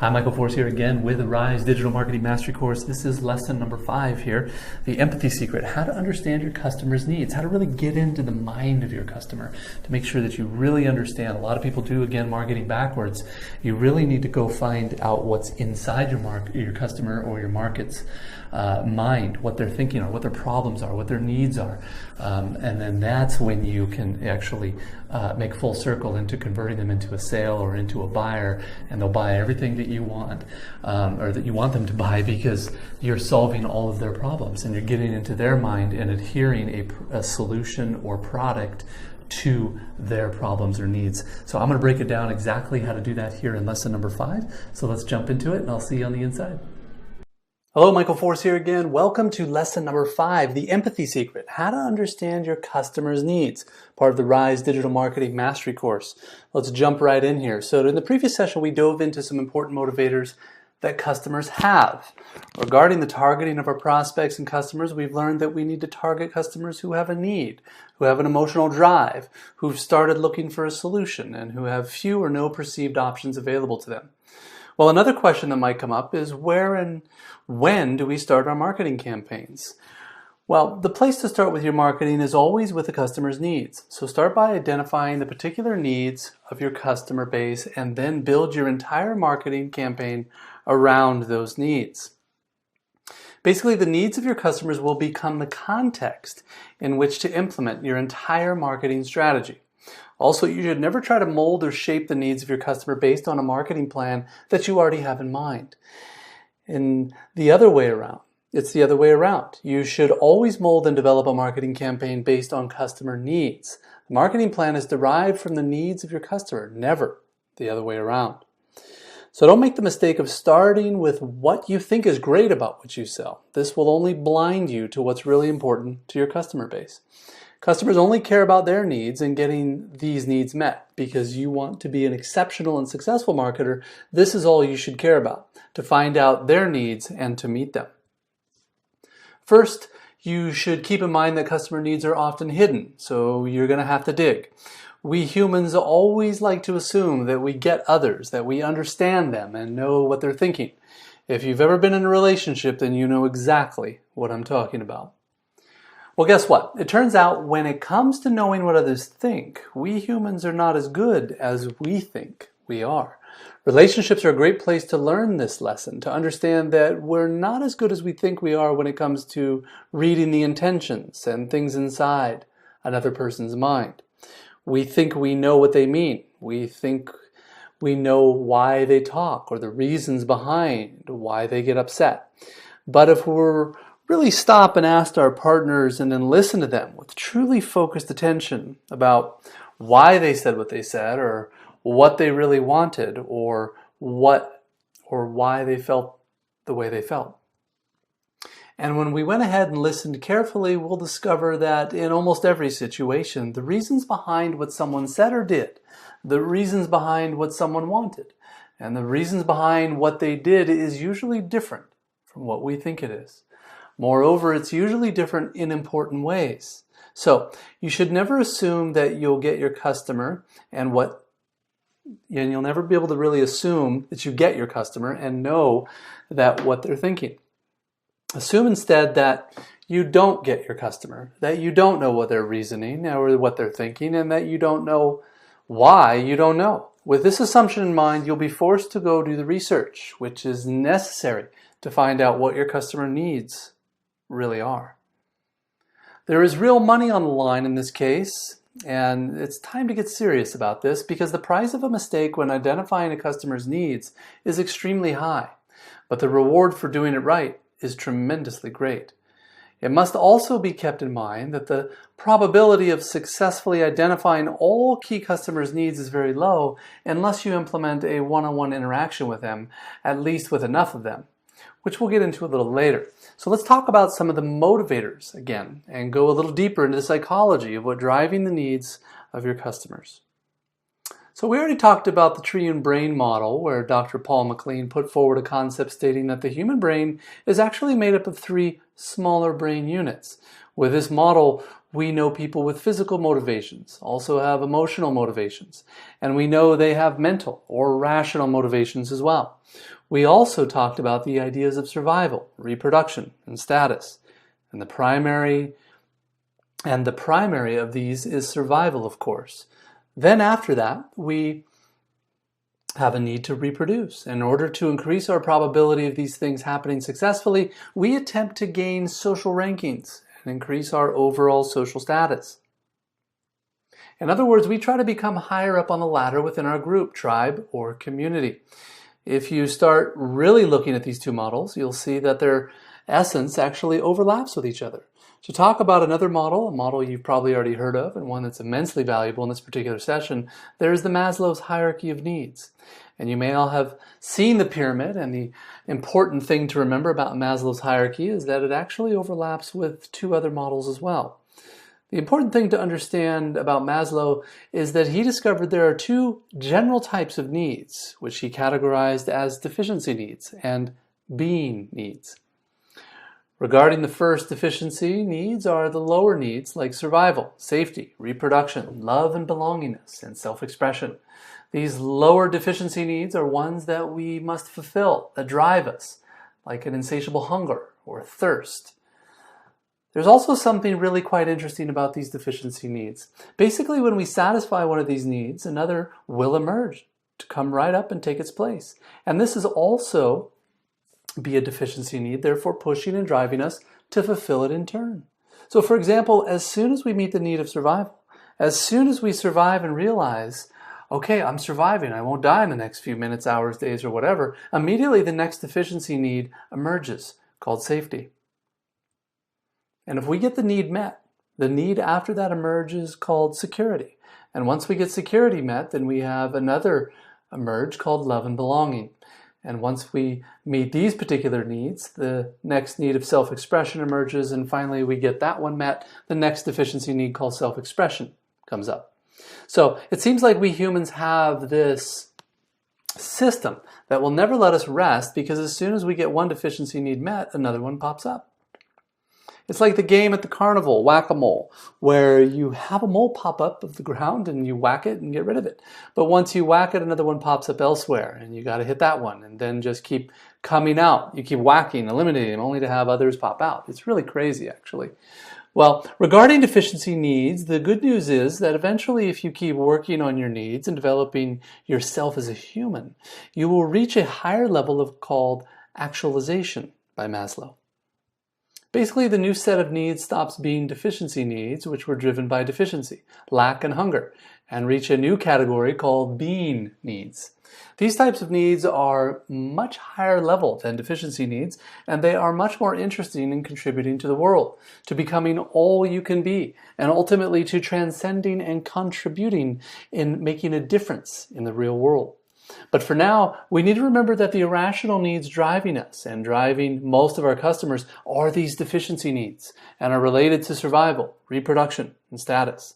Hi, Michael Force here again with the Rise Digital Marketing Mastery Course. This is lesson number 5 here, the empathy secret, how to understand your customer's needs, how to really get into the mind of your customer to make sure that you really understand. A lot of people do, again, marketing backwards. You really need to go find out what's inside your customer or your market's mind, what they're thinking or what their problems are, what their needs are. And then that's when you can actually make full circle into converting them into a sale or into a buyer, and they'll buy everything that you want or that you want them to buy because you're solving all of their problems and you're getting into their mind and adhering a solution or product to their problems or needs. So I'm going to break it down exactly how to do that here in lesson number 5. So let's jump into it and I'll see you on the inside. Hello, Michael Force here again. Welcome to lesson number 5, the empathy secret, how to understand your customer's needs, part of the Rise Digital Marketing Mastery course. Let's jump right in here. So in the previous session, we dove into some important motivators that customers have. Regarding the targeting of our prospects and customers, we've learned that we need to target customers who have a need, who have an emotional drive, who've started looking for a solution, and who have few or no perceived options available to them. Well, another question that might come up is where and when do we start our marketing campaigns? Well, the place to start with your marketing is always with the customer's needs. So start by identifying the particular needs of your customer base and then build your entire marketing campaign around those needs. Basically, the needs of your customers will become the context in which to implement your entire marketing strategy. Also, you should never try to mold or shape the needs of your customer based on a marketing plan that you already have in mind. It's the other way around. You should always mold and develop a marketing campaign based on customer needs. The marketing plan is derived from the needs of your customer, never the other way around. So don't make the mistake of starting with what you think is great about what you sell. This will only blind you to what's really important to your customer base. Customers only care about their needs and getting these needs met. Because you want to be an exceptional and successful marketer, this is all you should care about, to find out their needs and to meet them. First, you should keep in mind that customer needs are often hidden, so you're going to have to dig. We humans always like to assume that we get others, that we understand them and know what they're thinking. If you've ever been in a relationship, then you know exactly what I'm talking about. Well, guess what? It turns out when it comes to knowing what others think, we humans are not as good as we think we are. Relationships are a great place to learn this lesson, to understand that we're not as good as we think we are when it comes to reading the intentions and things inside another person's mind. We think we know what they mean. We think we know why they talk or the reasons behind why they get upset. But if we're really stop and ask our partners and then listen to them with truly focused attention about why they said what they said or what they really wanted or why they felt the way they felt. And when we went ahead and listened carefully, we'll discover that in almost every situation, the reasons behind what someone said or did, the reasons behind what someone wanted, and the reasons behind what they did is usually different from what we think it is. Moreover, it's usually different in important ways. So you should never assume that you'll get your customer and you'll never be able to really assume that you get your customer and know that what they're thinking. Assume instead that you don't get your customer, that you don't know what they're reasoning or what they're thinking, and that you don't know why you don't know. With this assumption in mind, you'll be forced to go do the research, which is necessary to find out what your customer needs really are. There is real money on the line in this case, and it's time to get serious about this because the price of a mistake when identifying a customer's needs is extremely high, but the reward for doing it right is tremendously great. It must also be kept in mind that the probability of successfully identifying all key customers' needs is very low unless you implement a one-on-one interaction with them, at least with enough of them, which we'll get into a little later. So let's talk about some of the motivators again and go a little deeper into the psychology of what's driving the needs of your customers. So we already talked about the tree and brain model where Dr. Paul MacLean put forward a concept stating that the human brain is actually made up of 3 smaller brain units. With this model, We know people with physical motivations also have emotional motivations, and we know they have mental or rational motivations as well. We also talked about the ideas of survival, reproduction, and status. And the primary of these is survival, of course. Then after that, we have a need to reproduce. In order to increase our probability of these things happening successfully, we attempt to gain social rankings and increase our overall social status. In other words, we try to become higher up on the ladder within our group, tribe, or community. If you start really looking at these two models, you'll see that their essence actually overlaps with each other. To talk about another model, a model you've probably already heard of and one that's immensely valuable in this particular session, there's the Maslow's hierarchy of needs. And you may all have seen the pyramid, and the important thing to remember about Maslow's hierarchy is that it actually overlaps with two other models as well. The important thing to understand about Maslow is that he discovered there are two general types of needs, which he categorized as deficiency needs and being needs. Regarding the first deficiency needs are the lower needs like survival, safety, reproduction, love and belongingness, and self-expression. These lower deficiency needs are ones that we must fulfill, that drive us, like an insatiable hunger or thirst. There's also something really quite interesting about these deficiency needs. Basically, when we satisfy one of these needs, another will emerge to come right up and take its place. And this is also be a deficiency need, therefore pushing and driving us to fulfill it in turn. So for example, as soon as we meet the need of survival, as soon as we survive and realize, okay, I'm surviving, I won't die in the next few minutes, hours, days, or whatever, immediately the next deficiency need emerges, called safety. And if we get the need met, the need after that emerges called security. And once we get security met, then we have another emerge called love and belonging. And once we meet these particular needs, the next need of self-expression emerges, and finally we get that one met, the next deficiency need called self-expression comes up. So it seems like we humans have this system that will never let us rest, because as soon as we get one deficiency need met, another one pops up. It's like the game at the carnival, whack-a-mole, where you have a mole pop up of the ground and you whack it and get rid of it. But once you whack it, another one pops up elsewhere, and you got to hit that one and then just keep coming out. You keep whacking, eliminating them, only to have others pop out. It's really crazy, actually. Well, regarding deficiency needs, the good news is that eventually, if you keep working on your needs and developing yourself as a human, you will reach a higher level of called actualization by Maslow. Basically, the new set of needs stops being deficiency needs, which were driven by deficiency, lack, and hunger, and reach a new category called being needs. These types of needs are much higher level than deficiency needs, and they are much more interesting in contributing to the world, to becoming all you can be, and ultimately to transcending and contributing in making a difference in the real world. But for now, we need to remember that the irrational needs driving us and driving most of our customers are these deficiency needs and are related to survival, reproduction, and status.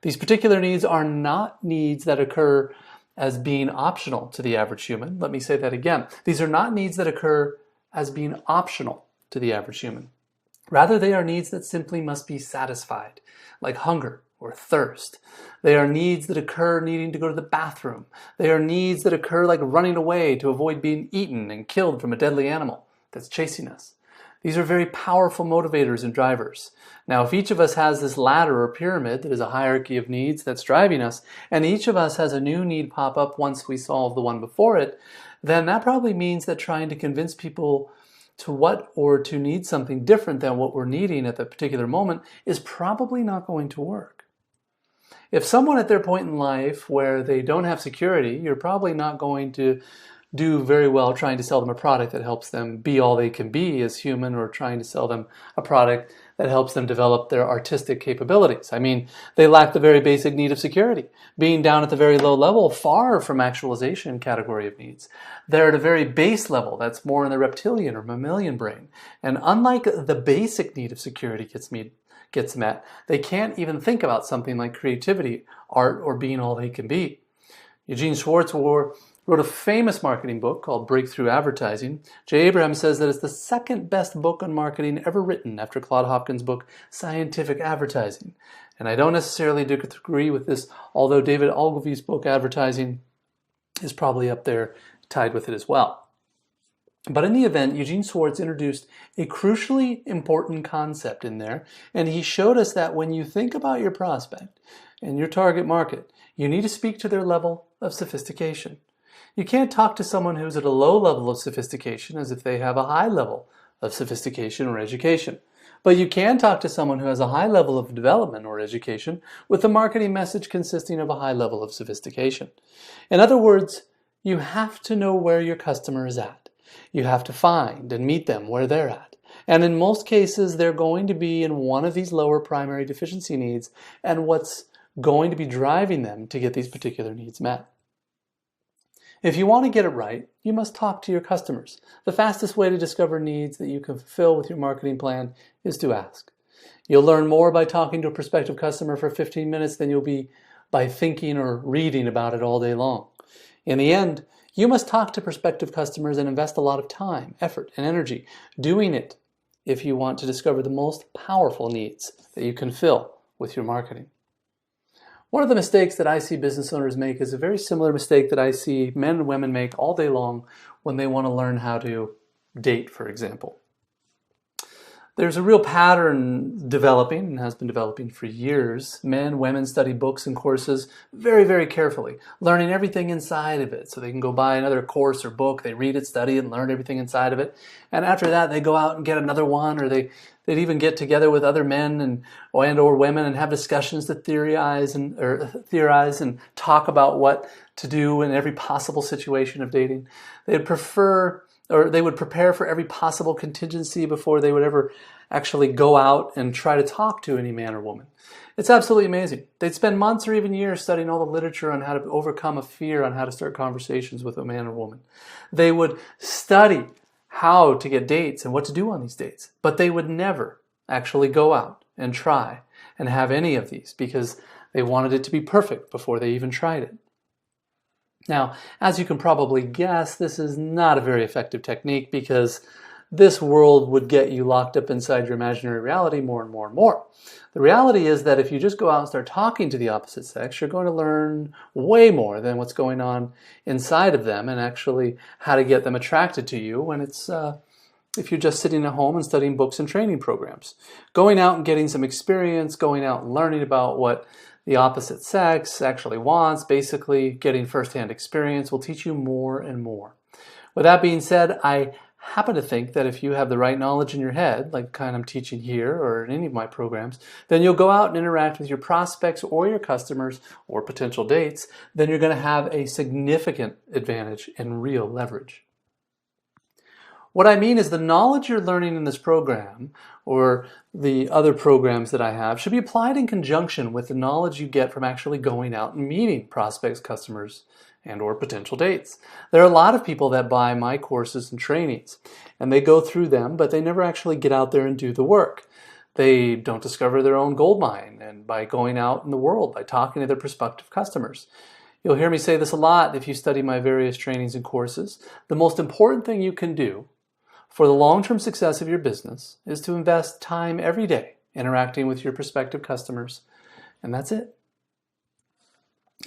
These particular needs are not needs that occur as being optional to the average human. Let me say that again. These are not needs that occur as being optional to the average human. Rather, they are needs that simply must be satisfied, like hunger or thirst. They are needs that occur needing to go to the bathroom. They are needs that occur like running away to avoid being eaten and killed from a deadly animal that's chasing us. These are very powerful motivators and drivers. Now, if each of us has this ladder or pyramid that is a hierarchy of needs that's driving us, and each of us has a new need pop up once we solve the one before it, then that probably means that trying to convince people to what or to need something different than what we're needing at that particular moment is probably not going to work. If someone at their point in life where they don't have security, you're probably not going to do very well trying to sell them a product that helps them be all they can be as human, or trying to sell them a product that helps them develop their artistic capabilities. I mean, they lack the very basic need of security, being down at the very low level, far from actualization category of needs. They're at a very base level that's more in the reptilian or mammalian brain. And unlike the basic need of security gets met, they can't even think about something like creativity, art, or being all they can be. Eugene Schwartz wrote a famous marketing book called Breakthrough Advertising. Jay Abraham says that it's the second best book on marketing ever written after Claude Hopkins' book, Scientific Advertising. And I don't necessarily agree with this, although David Ogilvy's book, Advertising, is probably up there tied with it as well. But in the event, Eugene Schwartz introduced a crucially important concept in there, and he showed us that when you think about your prospect and your target market, you need to speak to their level of sophistication. You can't talk to someone who's at a low level of sophistication as if they have a high level of sophistication or education. But you can talk to someone who has a high level of development or education with a marketing message consisting of a high level of sophistication. In other words, you have to know where your customer is at. You have to find and meet them where they're at. And in most cases, they're going to be in one of these lower primary deficiency needs and what's going to be driving them to get these particular needs met. If you want to get it right, you must talk to your customers. The fastest way to discover needs that you can fulfill with your marketing plan is to ask. You'll learn more by talking to a prospective customer for 15 minutes than you'll be by thinking or reading about it all day long. In the end, you must talk to prospective customers and invest a lot of time, effort, and energy doing it if you want to discover the most powerful needs that you can fill with your marketing. One of the mistakes that I see business owners make is a very similar mistake that I see men and women make all day long when they want to learn how to date, for example. There's a real pattern developing and has been developing for years. Men, women study books and courses very, very carefully, learning everything inside of it. So they can go buy another course or book, they read it, study it, and learn everything inside of it. And after that, they go out and get another one, or they'd even get together with other men and or women and have discussions to theorize and talk about what to do in every possible situation of dating. They would prepare for every possible contingency before they would ever actually go out and try to talk to any man or woman. It's absolutely amazing. They'd spend months or even years studying all the literature on how to overcome a fear on how to start conversations with a man or woman. They would study how to get dates and what to do on these dates, but they would never actually go out and try and have any of these because they wanted it to be perfect before they even tried it. Now, as you can probably guess, this is not a very effective technique because this world would get you locked up inside your imaginary reality more and more and more. The reality is that if you just go out and start talking to the opposite sex, you're going to learn way more than what's going on inside of them and actually how to get them attracted to you when if you're just sitting at home and studying books and training programs. Going out and getting some experience, going out and learning about what the opposite sex actually wants, basically getting firsthand experience will teach you more and more. With that being said, I happen to think that if you have the right knowledge in your head, like the kind I'm teaching here or in any of my programs, then you'll go out and interact with your prospects or your customers or potential dates, then you're going to have a significant advantage and real leverage. What I mean is the knowledge you're learning in this program or the other programs that I have should be applied in conjunction with the knowledge you get from actually going out and meeting prospects, customers, and or potential dates. There are a lot of people that buy my courses and trainings and they go through them, but they never actually get out there and do the work. They don't discover their own gold mine and by going out in the world, by talking to their prospective customers. You'll hear me say this a lot if you study my various trainings and courses. The most important thing you can do for the long-term success of your business is to invest time every day interacting with your prospective customers, and that's it.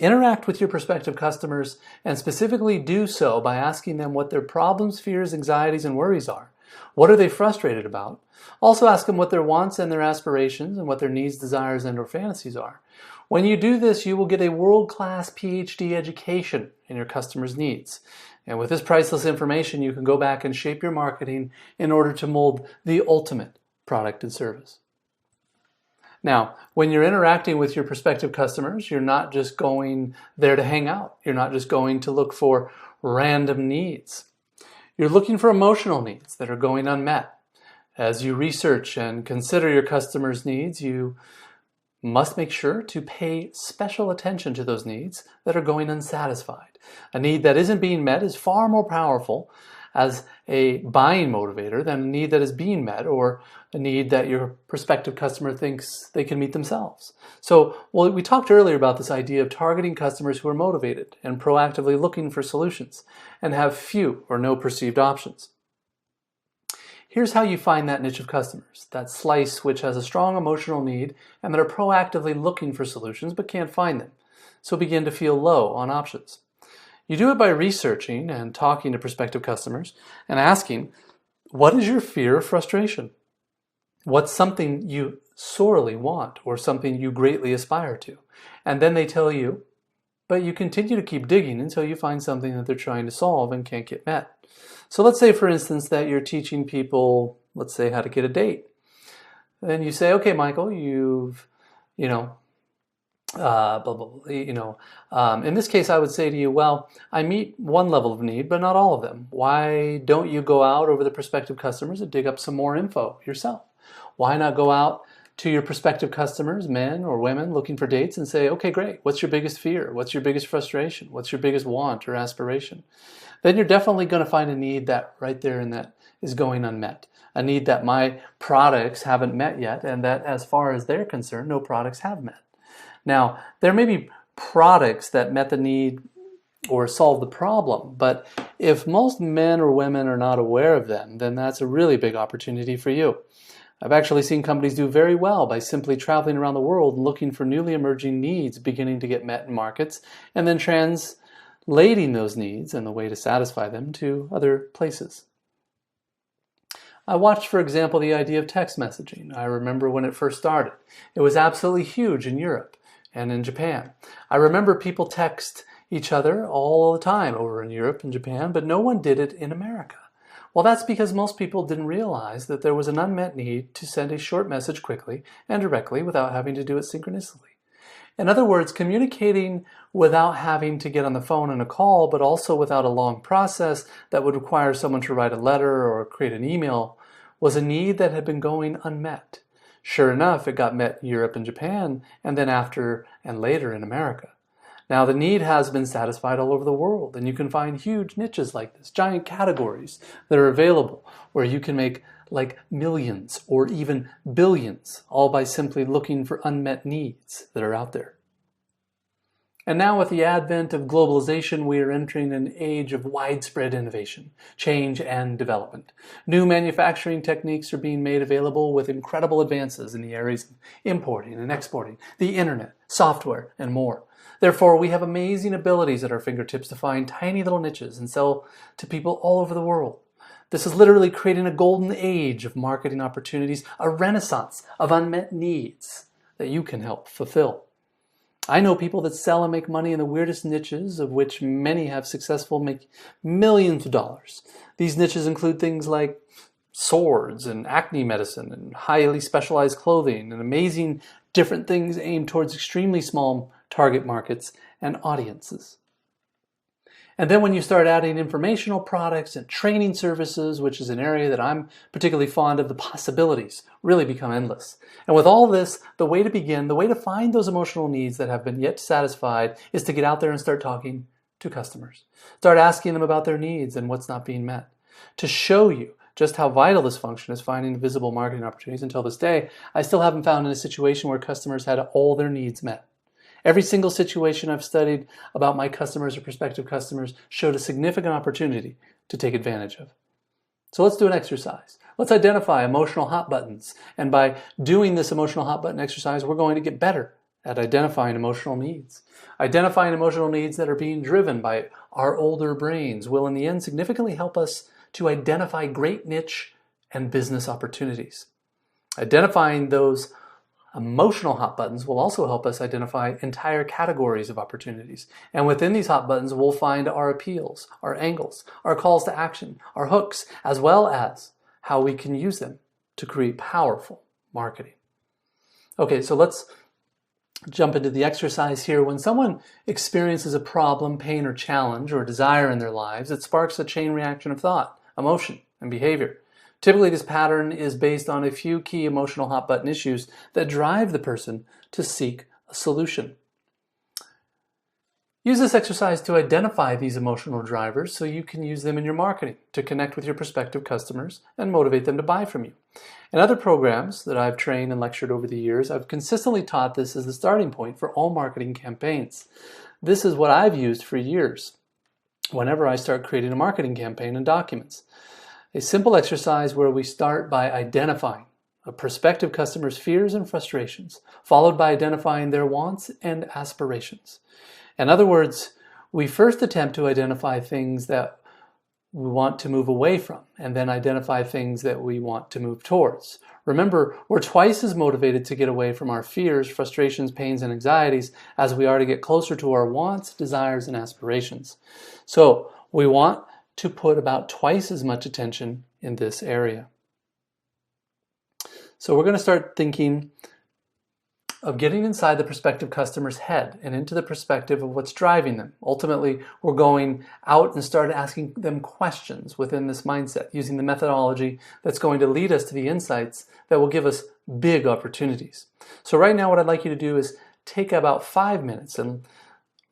Interact with your prospective customers and specifically do so by asking them what their problems, fears, anxieties, and worries are. What are they frustrated about? Also ask them what their wants and their aspirations and what their needs, desires, and or fantasies are. When you do this, you will get a world-class PhD education in your customers' needs. And with this priceless information, you can go back and shape your marketing in order to mold the ultimate product and service. Now, when you're interacting with your prospective customers, you're not just going there to hang out. You're not just going to look for random needs. You're looking for emotional needs that are going unmet. As you research and consider your customers' needs, you must make sure to pay special attention to those needs that are going unsatisfied. A need that isn't being met is far more powerful as a buying motivator than a need that is being met or a need that your prospective customer thinks they can meet themselves. So, well, we talked earlier about this idea of targeting customers who are motivated and proactively looking for solutions and have few or no perceived options. Here's how you find that niche of customers, that slice which has a strong emotional need and that are proactively looking for solutions but can't find them, so begin to feel low on options. You do it by researching and talking to prospective customers and asking, what is your fear of frustration? What's something you sorely want or something you greatly aspire to? And then they tell you, but you continue to keep digging until you find something that they're trying to solve and can't get met. So let's say, for instance, that you're teaching people, let's say, how to get a date. Then you say, okay, Michael, you've, blah, blah, blah, in this case, I would say to you, well, I meet one level of need, but not all of them. Why don't you go out over the prospective customers and dig up some more info yourself? Why not go out to your prospective customers, men or women, looking for dates and say, okay, great, what's your biggest fear? What's your biggest frustration? What's your biggest want or aspiration? Then you're definitely going to find a need that right there and that is going unmet. A need that my products haven't met yet, and that as far as they're concerned, no products have met. Now, there may be products that met the need or solve the problem, but if most men or women are not aware of them, then that's a really big opportunity for you. I've actually seen companies do very well by simply traveling around the world and looking for newly emerging needs beginning to get met in markets, and then translating those needs and the way to satisfy them to other places. I watched, for example, the idea of text messaging. I remember when it first started. It was absolutely huge in Europe and in Japan. I remember people text each other all the time over in Europe and Japan, but no one did it in America. Well, that's because most people didn't realize that there was an unmet need to send a short message quickly and directly without having to do it synchronously. In other words, communicating without having to get on the phone and a call, but also without a long process that would require someone to write a letter or create an email, was a need that had been going unmet. Sure enough, it got met in Europe and Japan, and then after and later in America. Now, the need has been satisfied all over the world, and you can find huge niches like this, giant categories that are available where you can make like millions or even billions, all by simply looking for unmet needs that are out there. And now with the advent of globalization, we are entering an age of widespread innovation, change, and development. New manufacturing techniques are being made available with incredible advances in the areas of importing and exporting, the internet, software, and more. Therefore, we have amazing abilities at our fingertips to find tiny little niches and sell to people all over the world. This is literally creating a golden age of marketing opportunities, a renaissance of unmet needs that you can help fulfill. I know people that sell and make money in the weirdest niches, of which many have successful make millions of dollars. These niches include things like swords and acne medicine and highly specialized clothing and amazing different things aimed towards extremely small target markets and audiences. And then when you start adding informational products and training services, which is an area that I'm particularly fond of, the possibilities really become endless. And with all this, the way to begin, the way to find those emotional needs that have been yet satisfied is to get out there and start talking to customers. Start asking them about their needs and what's not being met. To show you just how vital this function is finding visible marketing opportunities, until this day, I still haven't found in a situation where customers had all their needs met. Every single situation I've studied about my customers or prospective customers showed a significant opportunity to take advantage of. So let's do an exercise. Let's identify emotional hot buttons. And by doing this emotional hot button exercise, we're going to get better at identifying emotional needs. Identifying emotional needs that are being driven by our older brains will in the end significantly help us to identify great niche and business opportunities. Identifying those emotional hot buttons will also help us identify entire categories of opportunities. And within these hot buttons, we'll find our appeals, our angles, our calls to action, our hooks, as well as how we can use them to create powerful marketing. Okay, so let's jump into the exercise here. When someone experiences a problem, pain, or challenge, or desire in their lives, it sparks a chain reaction of thought, emotion, and behavior. Typically, this pattern is based on a few key emotional hot button issues that drive the person to seek a solution. Use this exercise to identify these emotional drivers so you can use them in your marketing to connect with your prospective customers and motivate them to buy from you. In other programs that I've trained and lectured over the years, I've consistently taught this as the starting point for all marketing campaigns. This is what I've used for years whenever I start creating a marketing campaign and documents. A simple exercise where we start by identifying a prospective customer's fears and frustrations, followed by identifying their wants and aspirations. In other words, we first attempt to identify things that we want to move away from, and then identify things that we want to move towards. Remember, we're twice as motivated to get away from our fears, frustrations, pains, and anxieties as we are to get closer to our wants, desires, and aspirations. So we want to put about twice as much attention in this area. So we're going to start thinking of getting inside the prospective customer's head and into the perspective of what's driving them. Ultimately, we're going out and start asking them questions within this mindset, using the methodology that's going to lead us to the insights that will give us big opportunities. So right now, what I'd like you to do is take about 5 minutes and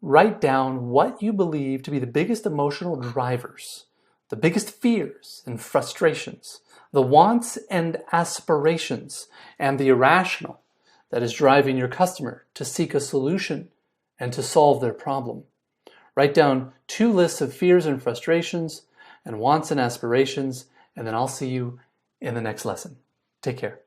write down what you believe to be the biggest emotional drivers, the biggest fears and frustrations, the wants and aspirations, and the irrational that is driving your customer to seek a solution and to solve their problem. Write down 2 lists of fears and frustrations and wants and aspirations, and then I'll see you in the next lesson. Take care.